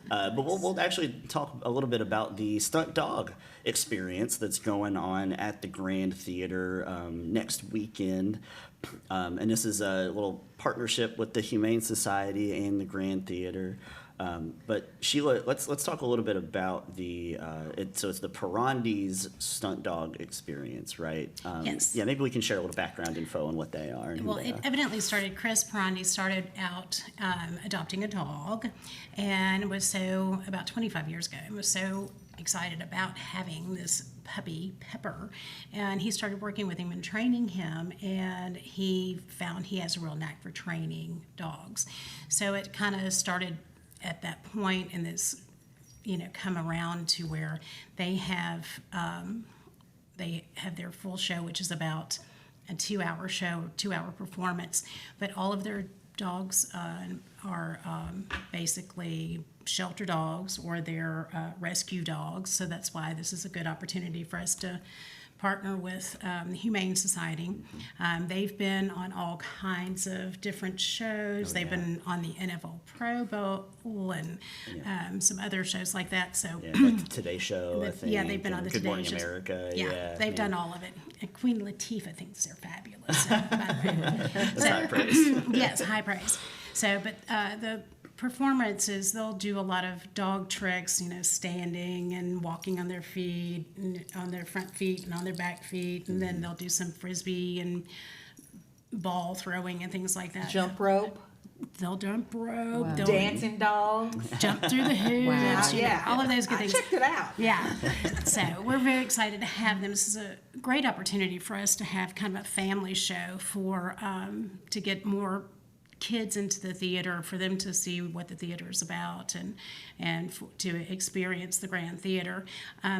But we'll actually talk a little bit about the Stunt Dog Experience that's going on at the Grand Theater next weekend. And this is a little partnership with the Humane Society and the Grand Theater. But Sheila, let's talk a little bit about the so it's the Perondi's Stunt Dog Experience, right? Yes. Yeah, maybe we can share a little background info on what they are. And Well, who they it are. evidently started, Chris Perondi started out adopting a dog and was so, about 25 years ago, and was so excited about having this puppy, Pepper, and he started working with him and training him, and he found he has a real knack for training dogs. So it kind of started at that point, and this, come around to where they have their full show, which is about a 2-hour show, 2-hour performance, but all of their dogs are basically shelter dogs or they're rescue dogs. So that's why this is a good opportunity for us to partner with the Humane Society. They've been on all kinds of different shows. They've been on the NFL Pro Bowl and some other shows like that. So Like the Today Show, I think. yeah, they've been on and the Good Today Morning Show. America. Yeah, they've done all of it. And Queen Latifah thinks they're fabulous. So, That's high praise. yes, high praise. So, but the performances, they'll do a lot of dog tricks, standing and walking on their feet, and on their front feet and on their back feet, and then they'll do some frisbee and ball throwing and things like that. Jump rope, They'll jump rope. They'll dancing dogs. jump through the hoops. All of those good I things. checked it out. Yeah. So we're very excited to have them. This is a great opportunity for us to have kind of a family show for to get more kids into the theater, for them to see what the theater is about and to experience the Grand Theater.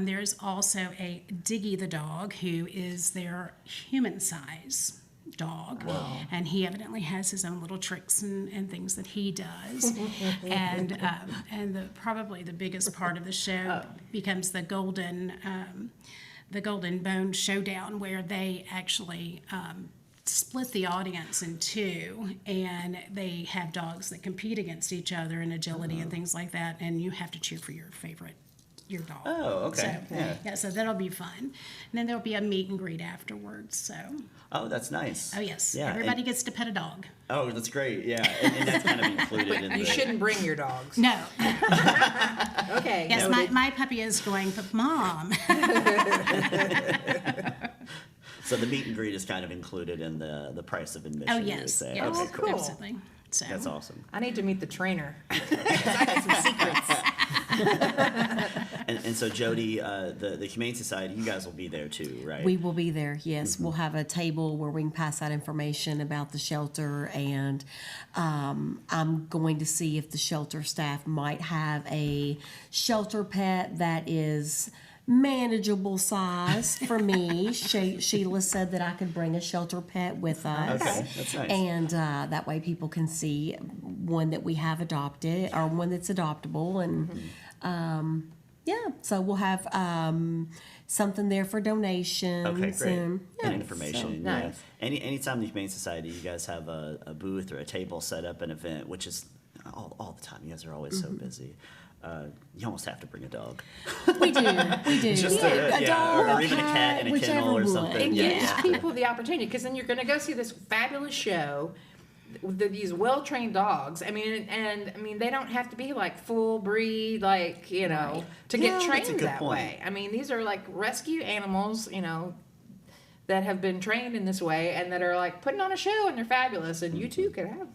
There's also a Diggy the dog, who is their human size dog. Wow. And he evidently has his own little tricks and things that he does. and probably the biggest part of the show becomes the Golden Bone Showdown, where they actually split the audience in two, and they have dogs that compete against each other in agility and things like that, and you have to cheer for your dog. Oh, okay. So, so that'll be fun. And then there'll be a meet and greet afterwards. So. Oh, that's nice. Oh yes. Yeah, Everybody gets to pet a dog. Oh, that's great. Yeah, and that's kind of included in You the. shouldn't bring your dogs. No. Okay. Yes, Noted. my puppy is going, but Mom. So the meet and greet is kind of included in the price of admission. Oh you would yes. say. Yes. Okay, cool. Absolutely. So. That's awesome. I need to meet the trainer. I got some secrets. And so Jody, the Humane Society, you guys will be there too, right? We will be there, yes. We'll have a table where we can pass out information about the shelter, and I'm going to see if the shelter staff might have a shelter pet that is manageable size for me. Sheila said that I could bring a shelter pet with us. Okay, that's nice. And that way people can see one that we have adopted or one that's adoptable. And so we'll have something there for donations. Okay, great. And information. so nice. Anytime the Humane Society, you guys have a booth or a table set up, an event, which is all the time. You guys are always so busy. You almost have to bring a dog. We do. Just a dog, or even a cat in a whichever kennel or one. something. It Yeah, gives people the opportunity, because then you're going to go see this fabulous show with these well-trained dogs. I mean, they don't have to be like full breed, to get Yeah, that's a trained good that point. way. I mean, these are like rescue animals, that have been trained in this way and that are like putting on a show, and they're fabulous. And you too could have.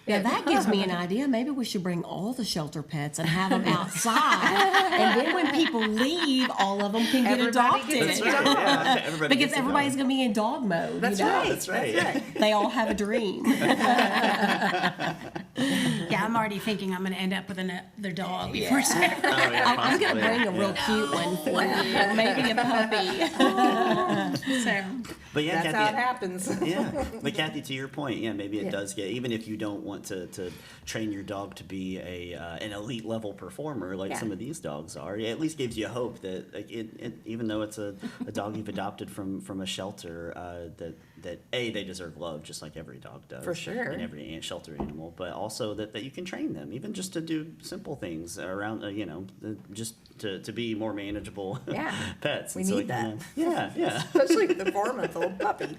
Yeah, that gives me an idea. Maybe we should bring all the shelter pets and have them outside. And then when people leave, all of them can get Everybody adopted. gets a That's right. Yeah, everybody Because gets a everybody's dog. going to be in dog mode. That's you know? right. That's right. That's right. They all have a dream. Yeah, I'm already thinking I'm going to end up with another dog before it's over. Oh, yeah, I'm going to possibly. bring a real cute one for you. Maybe a puppy. So, But yeah, That's Kathy, how it happens. Yeah, but Kathy, to your point, maybe it Yeah. does get, even if you don't want to train your dog to be an elite level performer like Yeah. some of these dogs are, it at least gives you hope that even though it's a dog you've adopted from a shelter, that that they deserve love just like every dog does. For sure. And every shelter animal, but also that you can train them, even just to do simple things around, just to be more manageable Yeah. pets. We And so need that. Yeah. Especially the 4-month-old puppy.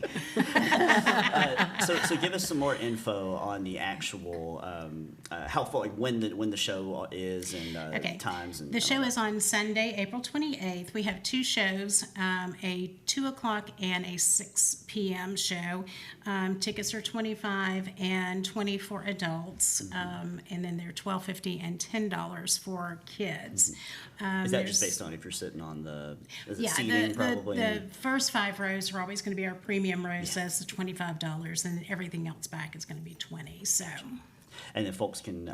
So give us some more info on the actual how far, like when the show is and Okay. times and The all show that. is on Sunday, April 28th. We have 2 shows, a 2 o'clock and a 6 p.m. show. Tickets are $25 and $20 for adults, and then they're $12.50 and $10 for kids. Is that just based on if you're sitting on is it Yeah, seating probably? the first 5 rows are always going to be our premium rows. So that's the $25, and everything else back is going to be $20. So. And then folks can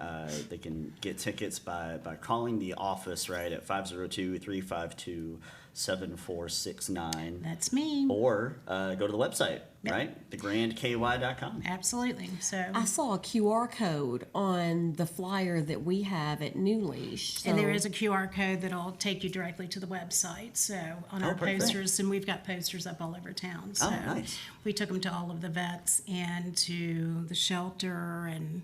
they can get tickets by calling the office, right, at 502-352-7469, That's me. or go to the website, right, thegrandky.com. Absolutely. So. I saw a QR code on the flyer that we have at New Leash. And there so- is a QR code that'll take you directly to the website. So on our perfect. posters, and we've got posters up all over town. So Nice. we took them to all of the vets and to the shelter, and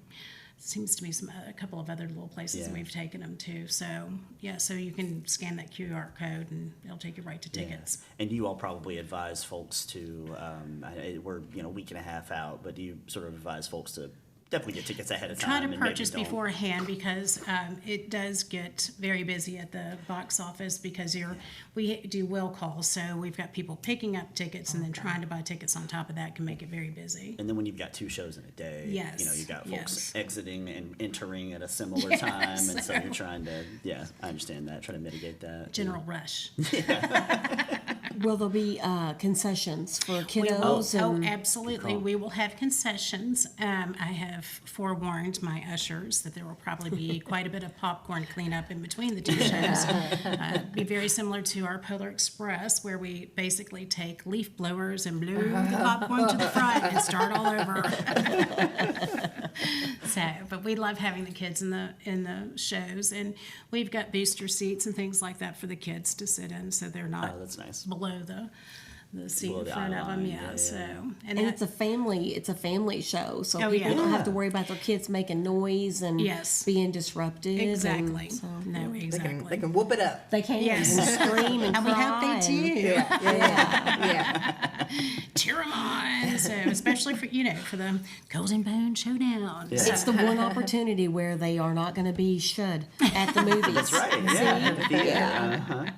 seems to be a couple of other little places that Yeah. we've taken them to. So yeah, so you can scan that QR code and it'll take you right to tickets. And you all probably advise folks to, we're a week and a half out, but do you sort of advise folks to definitely get tickets ahead of Try time? to and maybe purchase don't- beforehand because it does get very busy at the box office because we do will calls, so we've got people picking up tickets and then trying to buy tickets on top of that can make it very busy. And then when you've got 2 shows in a day, Yes, you've got folks yes. exiting and entering at a similar Yes. time, and so you're trying to, I understand that, try to mitigate that. General rush. Will there be concessions for We will, kiddos? and absolutely. We will have concessions. I have forewarned my ushers that there will probably be quite a bit of popcorn cleanup in between the 2 shows. Be very similar to our Polar Express, where we basically take leaf blowers and blow the popcorn to the front and start all over. But we love having the kids in the shows, and we've got booster seats and things like that for the kids to sit in, so they're not Oh, that's nice. below the seat Below in the front of them. eye line. Yeah, Yeah, so yeah. And that- it's a family show, so Oh, people yeah. don't have to worry about their kids making noise and Yes. being disruptive. and exactly. so No, They exactly. can whoop it up. they can Yes. and scream and and we hope cry they do. Yeah. Cheer them on. So especially for for the Golden Bone Showdown. Yeah. It's the one opportunity where they are not going to be shud at the movies. That's right. Yeah, at the theater.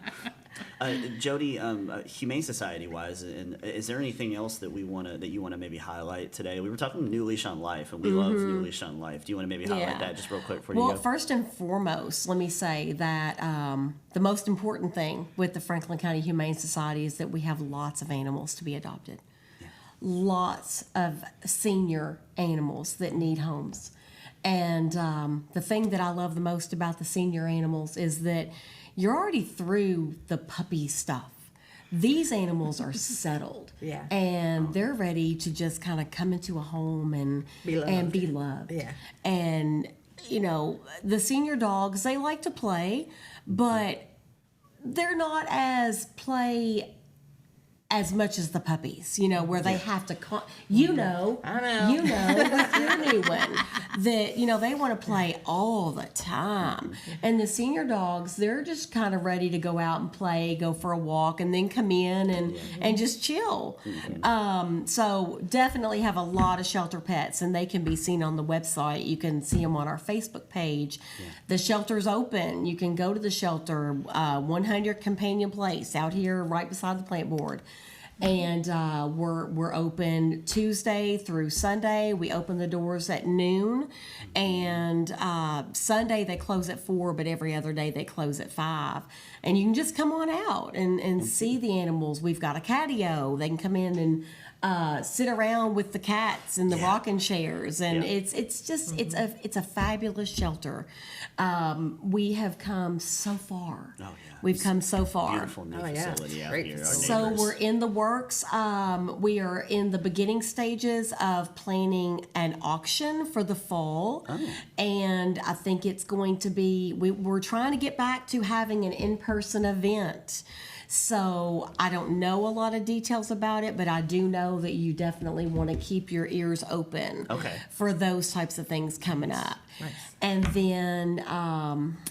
Jody, Humane Society wise, and is there anything else that you want to maybe highlight today? We were talking New Leash on Life, and we love New Leash on Life. Do you want to maybe highlight that just real quick before Well, you go? first and foremost, let me say that the most important thing with the Franklin County Humane Society is that we have lots of animals to be adopted. Lots of senior animals that need homes. And the thing that I love the most about the senior animals is that you're already through the puppy stuff. These animals are settled. Yeah. And they're ready to just kind of come into a home and Be loved. and be loved. Yeah. And, the senior dogs, they like to play, but they're not as play as much as the puppies, where they have to, I know. with your new one, that, they want to play all the time. And the senior dogs, they're just kind of ready to go out and play, go for a walk, and then come in and just chill. So definitely have a lot of shelter pets, and they can be seen on the website. You can see them on our Facebook page. The shelter's open. You can go to the shelter, 100 Companion Place out here right beside the plant board. And we're open Tuesday through Sunday. We open the doors at noon, and Sunday they close at 4, but every other day they close at 5. And you can just come on out and see the animals. We've got a catio. They can come in and sit around with the cats in the rocking chairs, and it's just it's a fabulous shelter. We have come so far. Oh, yeah. We've come so far. Beautiful new facility out Great here. Our facility. So neighbors. we're in the works. We are in the beginning stages of planning an auction for the fall, and I think it's going to be. We're trying to get back to having an in-person event. So I don't know a lot of details about it, but I do know that you definitely want to keep your ears open for those types of things coming up. Nice. And then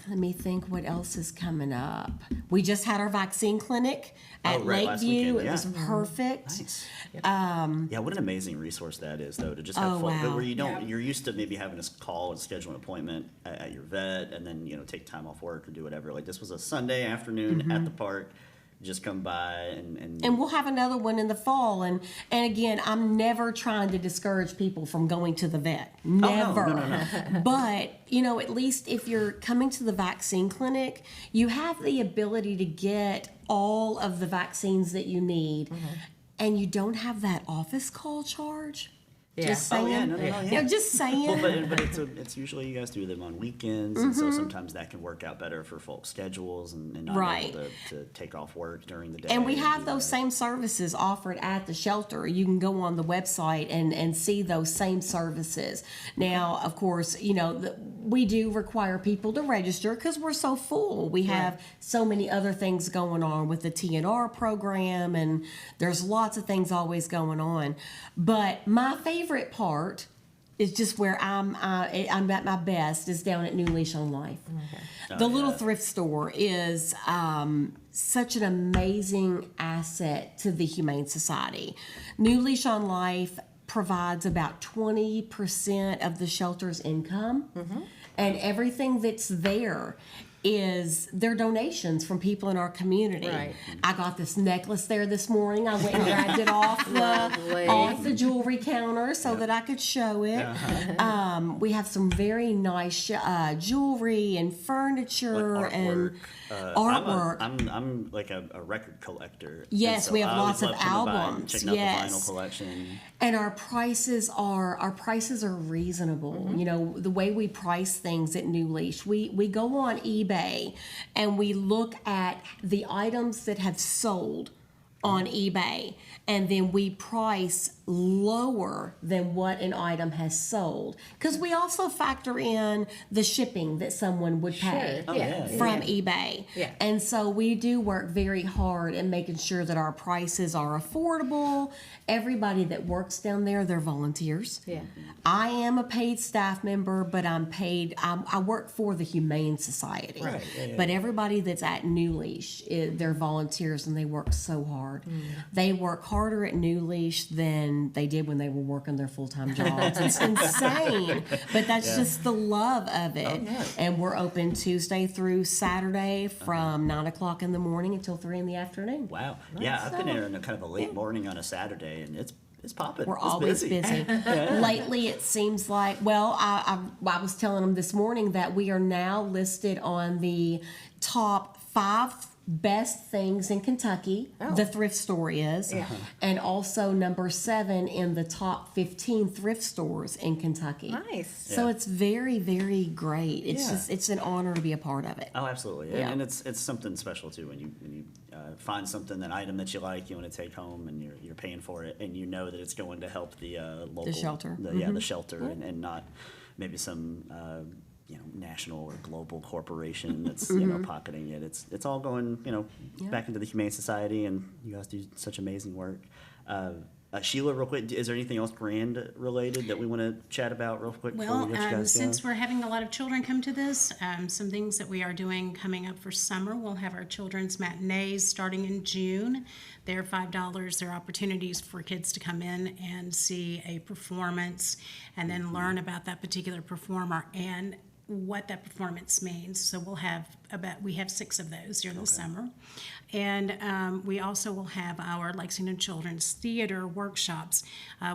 let me think what else is coming up. We just had our vaccine clinic at last Lakeview. weekend, It was perfect. Nice. Yeah, what an amazing resource that is, though, to just have fun. But wow. where you don't, you're used to maybe having to call and schedule an appointment at your vet, and then take time off work or do whatever. Like this was a Sunday afternoon at the park. Just come by And we'll have another one in the fall. And again, I'm never trying to discourage people from going to the vet. Never. No. But, at least if you're coming to the vaccine clinic, you have the ability to get all of the vaccines that you need. And you don't have that office call charge. Yeah. Just saying. Oh, yeah, no, yeah. Just saying. Well, but it's usually you guys do them on weekends, and so sometimes that can work out better for folks' schedules and not able to take off work during the day. And we have those same services offered at the shelter. You can go on the website and see those same services. Now, of course, we do require people to register because we're so full. We have so many other things going on with the TNR program, and there's lots of things always going on. But my favorite part is just where I'm at my best is down at New Leash on Life. The little thrift store is such an amazing asset to the Humane Society. New Leash on Life provides about 20% of the shelter's income, and everything that's there is their donations from people in our community. Right. I got this necklace there this morning. I went and grabbed it off the jewelry counter so that I could show it. We have some very nice jewelry and furniture Like and artwork. artwork. I'm like a record collector. Yes, we have I always lots of love coming by and albums. checking out the Yes. vinyl collection. And our prices are reasonable. The way we price things at New Leash, we go on eBay and we look at the items that have sold on eBay, and then we price lower than what an item has sold, because we also factor in the shipping that someone would pay from eBay. Yeah. And so we do work very hard in making sure that our prices are affordable. Everybody that works down there, they're volunteers. Yeah. I am a paid staff member, but I'm paid. I work for the Humane Society. Right. But everybody that's at New Leash, they're volunteers, and they work so hard. They work harder at New Leash than they did when they were working their full-time jobs. It's insane, but that's just the love of it. And we're open Tuesday through Saturday from 9 o'clock in the morning until 3 in the afternoon. Wow. Yeah, I've been there in a kind of a late morning on a Saturday, and it's popping. We're It's always busy. Lately, it seems like, I was telling them this morning that we are now listed on the top 5 best things in Kentucky. The thrift store is. And also number 7 in the top 15 thrift stores in Kentucky. Nice. So it's very, very great. It's an honor to be a part of it. Oh, absolutely. Yeah. And it's something special too when you find something, an item that you like, you want to take home, and you're paying for it, and you know that it's going to help the local shelter. the shelter, and not maybe some national or global corporation that's pocketing it. It's all going back into the Humane Society, and you guys do such amazing work. Sheila, real quick, is there anything else grand related that we want to chat about real quick? before Well, we let you guys since go? we're having a lot of children come to this, some things that we are doing coming up for summer, we'll have our children's matinees starting in June. They're $5. They're opportunities for kids to come in and see a performance and then learn about that particular performer and what that performance means. So we have 6 of those during the summer. And we also will have our Lexington Children's Theater workshops.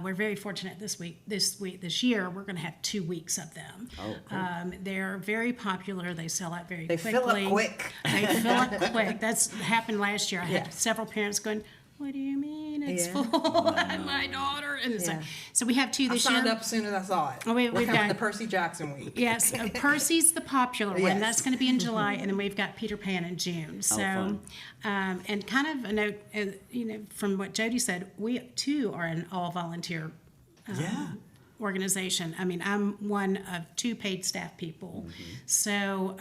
We're very fortunate this year, we're going to have 2 weeks of them. Oh, cool. They're very popular. They sell out very They quickly. fill up quick. They fill up quick. That's happened last year. I had several parents going, "What do you mean it's full?" My daughter. And so we have 2 I this year. signed up as soon as I saw it. Oh, we've We're coming got- to Percy Jackson week. Yes, Percy's the popular one. Yes. That's going to be in July, and then we've got Peter Pan in June. So, fun. And kind of a note, from what Jody said, we too are an all volunteer organization. I mean, I'm one of 2 paid staff people. So,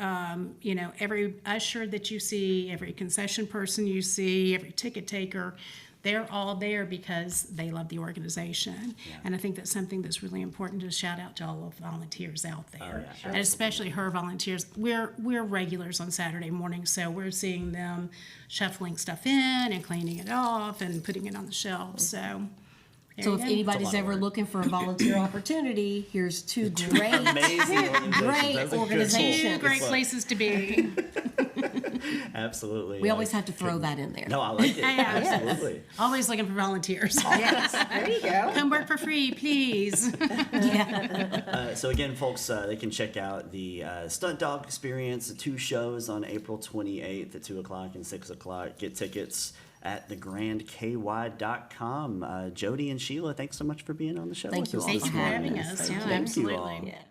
you know, every usher that you see, every concession person you see, every ticket taker, they're all there because they love the organization. And I think that's something that's really important to shout out to all of volunteers out there. And especially her volunteers. We're regulars on Saturday mornings, so we're seeing them shuffling stuff in and cleaning it off and putting it on the shelf. So So if there you go. anybody's ever looking for a volunteer opportunity, here's 2 great, Amazing organizations. great That's a good organizations. Two great Well, places to be. Absolutely. We always have to throw that in there. No, I like it. Yeah. Absolutely. Always looking for volunteers. Yes, there you go. Come work for free, please. So again, folks, they can check out the Stunt Dog Experience, the 2 shows on April 28th at 2 o'clock and 6 o'clock. Get tickets at thegrandky.com. Jody and Sheila, thanks so much for being on the show. Thank with you us all this Thank you for morning. having us. Yeah, Thank you all. absolutely. Yeah.